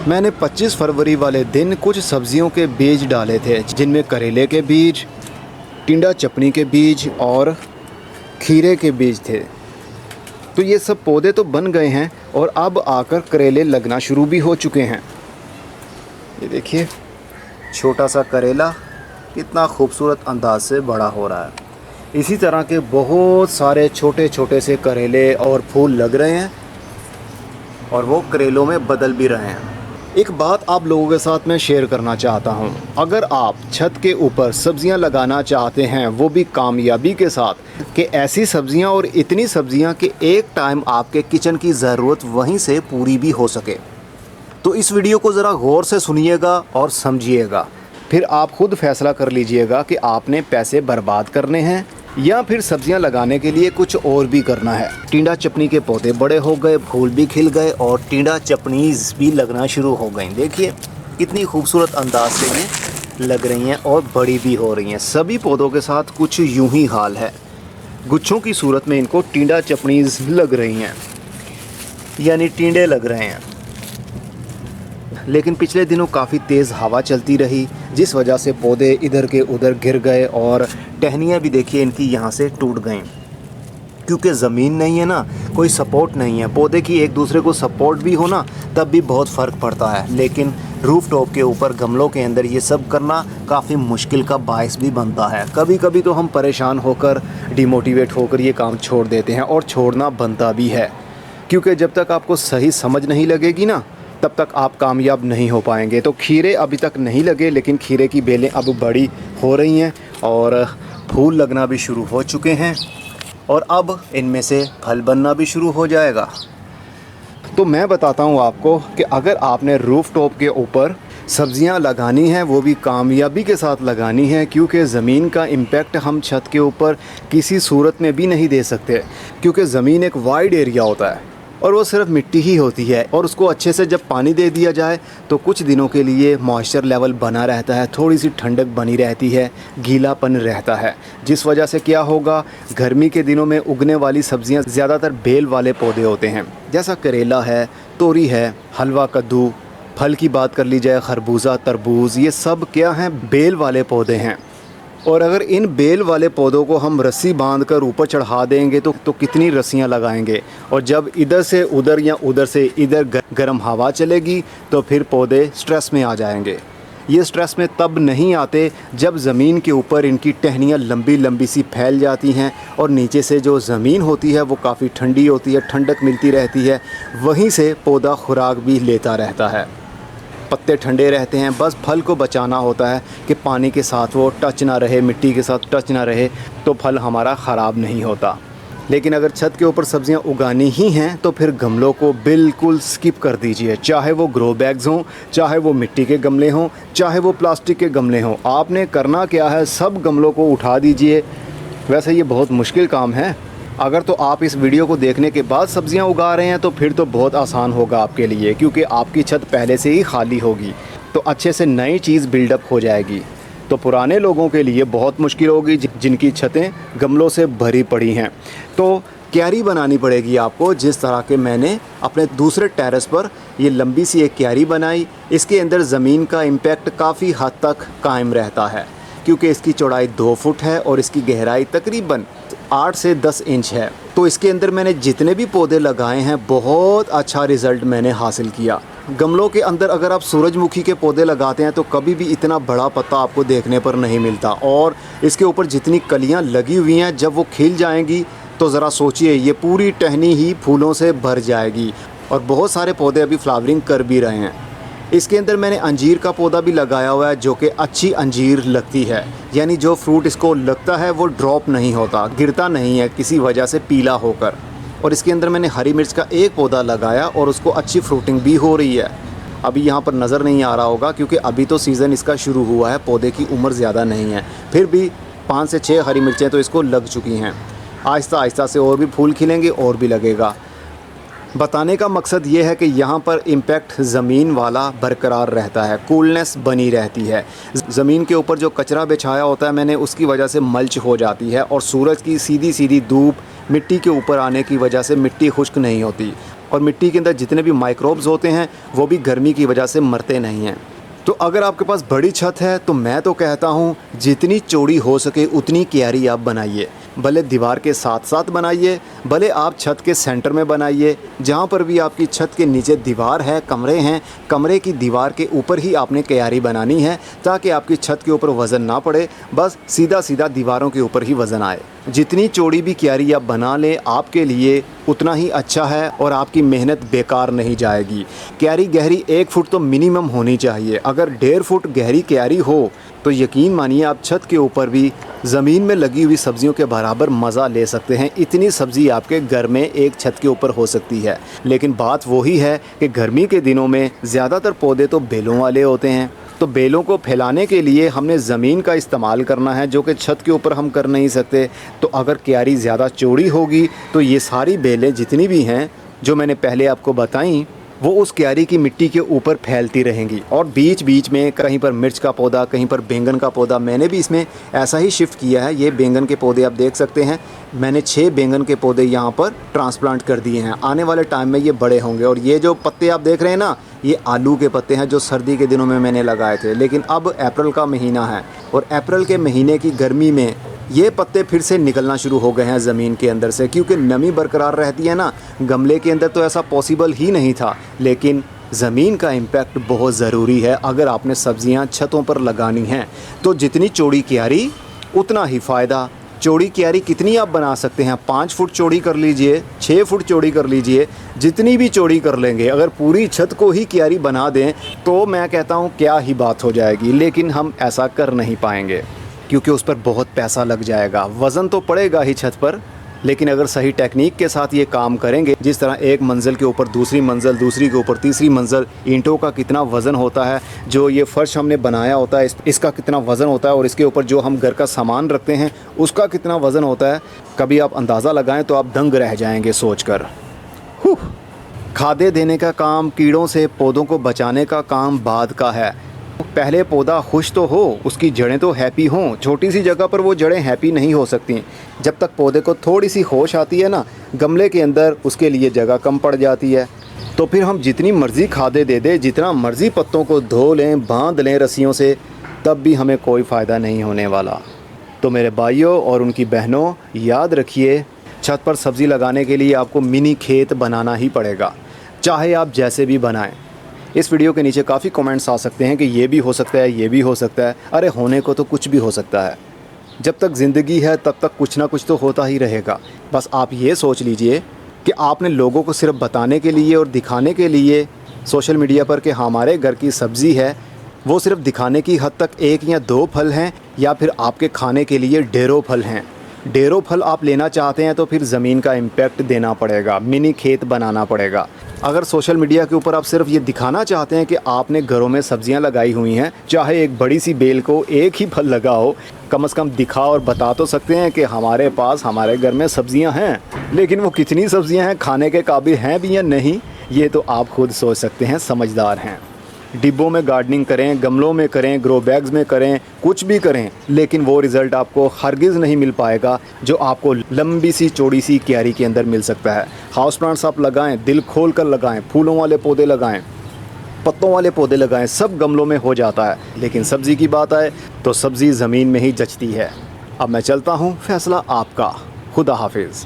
मैंने 25 फरवरी वाले दिन कुछ सब्जियों के बीज डाले थे, जिनमें करेले के बीज, टिंडा चपनी के बीज और खीरे के बीज थे। तो ये सब पौधे तो बन गए हैं और अब आकर करेले लगना शुरू भी हो चुके हैं। ये देखिए, छोटा सा करेला कितना खूबसूरत अंदाज से बड़ा हो रहा है। इसी तरह के बहुत सारे छोटे छोटे से करेले और फूल लग रहे हैं और वो करेलों में बदल भी रहे हैं। एक बात आप लोगों के साथ मैं शेयर करना चाहता हूँ। अगर आप छत के ऊपर सब्जियाँ लगाना चाहते हैं, वो भी कामयाबी के साथ, कि ऐसी सब्जियाँ और इतनी सब्जियाँ कि एक टाइम आपके किचन की ज़रूरत वहीं से पूरी भी हो सके, तो इस वीडियो को ज़रा गौर से सुनिएगा और समझिएगा। फिर आप खुद फैसला कर लीजिएगा कि आपने पैसे बर्बाद करने हैं या फिर सब्जियां लगाने के लिए कुछ और भी करना है। टिंडा चपनी के पौधे बड़े हो गए, फूल भी खिल गए और टिंडा चपनीज़ भी लगना शुरू हो गई। देखिए कितनी खूबसूरत अंदाज से ये लग रही हैं और बड़ी भी हो रही हैं। सभी पौधों के साथ कुछ यूं ही हाल है। गुच्छों की सूरत में इनको टिंडा चपनीज़ लग रही हैं, यानी टिंडे लग रहे हैं। लेकिन पिछले दिनों काफ़ी तेज़ हवा चलती रही, जिस वजह से पौधे इधर के उधर गिर गए और टहनियाँ भी देखिए इनकी यहाँ से टूट गईं। क्योंकि ज़मीन नहीं है ना, कोई सपोर्ट नहीं है। पौधे की एक दूसरे को सपोर्ट भी हो ना, तब भी बहुत फ़र्क पड़ता है। लेकिन रूफ टॉप के ऊपर गमलों के अंदर ये सब करना काफ़ी मुश्किल का बायस भी बनता है। कभी कभी तो हम परेशान होकर, डिमोटिवेट होकर ये काम छोड़ देते हैं, और छोड़ना बनता भी है। क्योंकि जब तक आपको सही समझ नहीं लगेगी ना, तब तक आप कामयाब नहीं हो पाएंगे। तो खीरे अभी तक नहीं लगे, लेकिन खीरे की बेलें अब बड़ी हो रही हैं और फूल लगना भी शुरू हो चुके हैं और अब इनमें से फल बनना भी शुरू हो जाएगा। तो मैं बताता हूँ आपको कि अगर आपने रूफ टॉप के ऊपर सब्जियां लगानी हैं, वो भी कामयाबी के साथ लगानी है, क्योंकि ज़मीन का इम्पैक्ट हम छत के ऊपर किसी सूरत में भी नहीं दे सकते। क्योंकि ज़मीन एक वाइड एरिया होता है और वो सिर्फ मिट्टी ही होती है, और उसको अच्छे से जब पानी दे दिया जाए तो कुछ दिनों के लिए मॉइस्चर लेवल बना रहता है, थोड़ी सी ठंडक बनी रहती है, गीलापन रहता है। जिस वजह से क्या होगा, गर्मी के दिनों में उगने वाली सब्जियां ज़्यादातर बेल वाले पौधे होते हैं, जैसा करेला है, तोरी है, हलवा कद्दू। फल की बात कर ली जाए, खरबूजा, तरबूज, ये सब क्या हैं, बेल वाले पौधे हैं। और अगर इन बेल वाले पौधों को हम रस्सी बांधकर ऊपर चढ़ा देंगे तो कितनी रस्सियां लगाएंगे, और जब इधर से उधर या उधर से इधर गर्म हवा चलेगी तो फिर पौधे स्ट्रेस में आ जाएंगे। ये स्ट्रेस में तब नहीं आते जब ज़मीन के ऊपर इनकी टहनियाँ लंबी लंबी सी फैल जाती हैं और नीचे से जो ज़मीन होती है वो काफ़ी ठंडी होती है, ठंडक मिलती रहती है, वहीं से पौधा खुराक भी लेता रहता है। पत्ते ठंडे रहते हैं, बस फल को बचाना होता है कि पानी के साथ वो टच ना रहे, मिट्टी के साथ टच ना रहे, तो फल हमारा ख़राब नहीं होता। लेकिन अगर छत के ऊपर सब्जियां उगानी ही हैं तो फिर गमलों को बिल्कुल स्किप कर दीजिए। चाहे वो ग्रो बैग्स हों, चाहे वो मिट्टी के गमले हों, चाहे वो प्लास्टिक के गमले हों, आपने करना क्या है, सब गमलों को उठा दीजिए। वैसे ये बहुत मुश्किल काम है। अगर तो आप इस वीडियो को देखने के बाद सब्जियां उगा रहे हैं तो फिर तो बहुत आसान होगा आपके लिए, क्योंकि आपकी छत पहले से ही खाली होगी, तो अच्छे से नई चीज़ बिल्डअप हो जाएगी। तो पुराने लोगों के लिए बहुत मुश्किल होगी जिनकी छतें गमलों से भरी पड़ी हैं। तो क्यारी बनानी पड़ेगी आपको, जिस तरह के मैंने अपने दूसरे टेरेस पर ये लंबी सी एक क्यारी बनाई। इसके अंदर ज़मीन का इम्पैक्ट काफ़ी हद तक कायम रहता है, क्योंकि इसकी चौड़ाई 2 फुट है और इसकी गहराई तकरीबन 8 से 10 इंच है। तो इसके अंदर मैंने जितने भी पौधे लगाए हैं, बहुत अच्छा रिज़ल्ट मैंने हासिल किया। गमलों के अंदर अगर आप सूरजमुखी के पौधे लगाते हैं तो कभी भी इतना बड़ा पत्ता आपको देखने पर नहीं मिलता, और इसके ऊपर जितनी कलियां लगी हुई हैं, जब वो खिल जाएंगी तो ज़रा सोचिए, ये पूरी टहनी ही फूलों से भर जाएगी। और बहुत सारे पौधे अभी फ्लावरिंग कर भी रहे हैं। इसके अंदर मैंने अंजीर का पौधा भी लगाया हुआ है, जो कि अच्छी अंजीर लगती है, यानी जो फ्रूट इसको लगता है वो ड्रॉप नहीं होता, गिरता नहीं है किसी वजह से पीला होकर। और इसके अंदर मैंने हरी मिर्च का एक पौधा लगाया और उसको अच्छी फ्रूटिंग भी हो रही है। अभी यहाँ पर नज़र नहीं आ रहा होगा क्योंकि अभी तो सीज़न इसका शुरू हुआ है, पौधे की उम्र ज़्यादा नहीं है, फिर भी 5 से 6 हरी मिर्चें तो इसको लग चुकी हैं। आहिस्ता आहिस्ता से और भी फूल खिलेंगे और भी लगेगा। बताने का मकसद ये है कि यहाँ पर इम्पैक्ट ज़मीन वाला बरकरार रहता है, कूलनेस बनी रहती है। ज़मीन के ऊपर जो कचरा बिछाया होता है मैंने, उसकी वजह से मल्च हो जाती है, और सूरज की सीधी सीधी धूप मिट्टी के ऊपर आने की वजह से मिट्टी खुश्क नहीं होती। और मिट्टी के अंदर जितने भी माइक्रोब्स होते हैं वो भी गर्मी की वजह से मरते नहीं हैं। तो अगर आपके पास बड़ी छत है तो मैं तो कहता हूँ जितनी चौड़ी हो सके उतनी क्यारी आप बनाइए, भले दीवार के साथ साथ बनाइए, भले आप छत के सेंटर में बनाइए। जहाँ पर भी आपकी छत के नीचे दीवार है, कमरे हैं, कमरे की दीवार के ऊपर ही आपने क्यारी बनानी है ताकि आपकी छत के ऊपर वज़न ना पड़े, बस सीधा सीधा दीवारों के ऊपर ही वज़न आए। जितनी चौड़ी भी क्यारी आप बना लें आपके लिए उतना ही अच्छा है और आपकी मेहनत बेकार नहीं जाएगी। क्यारी गहरी 1 फुट तो मिनिमम होनी चाहिए। अगर 1.5 फुट गहरी क्यारी हो तो यकीन मानिए आप छत के ऊपर भी ज़मीन में लगी हुई सब्जियों के बराबर मज़ा ले सकते हैं। इतनी सब्ज़ी आपके घर में एक छत के ऊपर हो सकती है। लेकिन बात वही है कि गर्मी के दिनों में ज़्यादातर पौधे तो बेलों वाले होते हैं, तो बेलों को फैलाने के लिए हमने ज़मीन का इस्तेमाल करना है जो कि छत के ऊपर हम कर नहीं सकते। तो अगर क्यारी ज़्यादा चौड़ी होगी तो ये सारी बेलें जितनी भी हैं जो मैंने पहले आपको बताई वो उस क्यारी की मिट्टी के ऊपर फैलती रहेंगी। और बीच बीच में कहीं पर मिर्च का पौधा, कहीं पर बैंगन का पौधा, मैंने भी इसमें ऐसा ही शिफ्ट किया है। ये बैंगन के पौधे आप देख सकते हैं, मैंने 6 बैंगन के पौधे यहाँ पर ट्रांसप्लांट कर दिए हैं। आने वाले टाइम में ये बड़े होंगे। और ये जो पत्ते आप देख रहे हैं ना, ये आलू के पत्ते हैं जो सर्दी के दिनों में मैंने लगाए थे। लेकिन अब अप्रैल का महीना है और अप्रैल के महीने की गर्मी में ये पत्ते फिर से निकलना शुरू हो गए हैं ज़मीन के अंदर से, क्योंकि नमी बरकरार रहती है ना। गमले के अंदर तो ऐसा पॉसिबल ही नहीं था, लेकिन ज़मीन का इम्पैक्ट बहुत ज़रूरी है अगर आपने सब्ज़ियां छतों पर लगानी हैं। तो जितनी चौड़ी क्यारी उतना ही फ़ायदा। चौड़ी क्यारी कितनी आप बना सकते हैं? 5 फुट चौड़ी कर लीजिए, 6 फुट चौड़ी कर लीजिए, जितनी भी चौड़ी कर लेंगे। अगर पूरी छत को ही क्यारी बना दें तो मैं कहता हूँ क्या ही बात हो जाएगी। लेकिन हम ऐसा कर नहीं पाएंगे क्योंकि उस पर बहुत पैसा लग जाएगा। वज़न तो पड़ेगा ही छत पर, लेकिन अगर सही टेक्निक के साथ ये काम करेंगे, जिस तरह एक मंजिल के ऊपर दूसरी मंजिल, दूसरी के ऊपर तीसरी मंजिल, ईंटों का कितना वज़न होता है, जो ये फ़र्श हमने बनाया होता है इसका कितना वज़न होता है, और इसके ऊपर जो हम घर का सामान रखते हैं उसका कितना वज़न होता है, कभी आप अंदाज़ा लगाएं तो आप दंग रह जाएंगे सोच कर। खादें देने का काम, कीड़ों से पौधों को बचाने का काम बाद का है। पहले पौधा खुश तो हो, उसकी जड़ें तो हैप्पी हों। छोटी सी जगह पर वो जड़ें हैप्पी नहीं हो सकती। जब तक पौधे को थोड़ी सी होश आती है ना, गमले के अंदर उसके लिए जगह कम पड़ जाती है। तो फिर हम जितनी मर्ज़ी खादें दे दें, जितना मर्ज़ी पत्तों को धो लें, बांध लें रस्सियों से, तब भी हमें कोई फ़ायदा नहीं होने वाला। तो मेरे भाइयों और उनकी बहनों, याद रखिए छत पर सब्ज़ी लगाने के लिए आपको मिनी खेत बनाना ही पड़ेगा, चाहे आप जैसे भी बनाएं। इस वीडियो के नीचे काफ़ी कमेंट्स आ सकते हैं कि ये भी हो सकता है, ये भी हो सकता है। अरे होने को तो कुछ भी हो सकता है। जब तक ज़िंदगी है तब तक कुछ ना कुछ तो होता ही रहेगा। बस आप ये सोच लीजिए कि आपने लोगों को सिर्फ बताने के लिए और दिखाने के लिए सोशल मीडिया पर कि हमारे घर की सब्ज़ी है, वो सिर्फ दिखाने की हद तक 1 या 2 फल हैं, या फिर आपके खाने के लिए ढेरों फल हैं। ढेरों फल आप लेना चाहते हैं तो फिर ज़मीन का इम्पैक्ट देना पड़ेगा, मिनी खेत बनाना पड़ेगा। अगर सोशल मीडिया के ऊपर आप सिर्फ ये दिखाना चाहते हैं कि आपने घरों में सब्जियां लगाई हुई हैं, चाहे एक बड़ी सी बेल को एक ही फल लगा हो, कम से कम दिखा और बता तो सकते हैं कि हमारे पास हमारे घर में सब्जियां हैं। लेकिन वो कितनी सब्जियां हैं, खाने के काबिल हैं भी या नहीं, ये तो आप खुद सोच सकते हैं, समझदार हैं। डिब्बों में गार्डनिंग करें, गमलों में करें, ग्रो बैग्स में करें, कुछ भी करें, लेकिन वो रिज़ल्ट आपको हरगिज़ नहीं मिल पाएगा जो आपको लंबी सी चौड़ी सी क्यारी के अंदर मिल सकता है। हाउस प्लांट्स आप लगाएं, दिल खोल कर लगाएं, फूलों वाले पौधे लगाएं, पत्तों वाले पौधे लगाएं, सब गमलों में हो जाता है। लेकिन सब्ज़ी की बात आए तो सब्ज़ी ज़मीन में ही जचती है। अब मैं चलता हूँ, फैसला आपका। खुदा हाफिज़।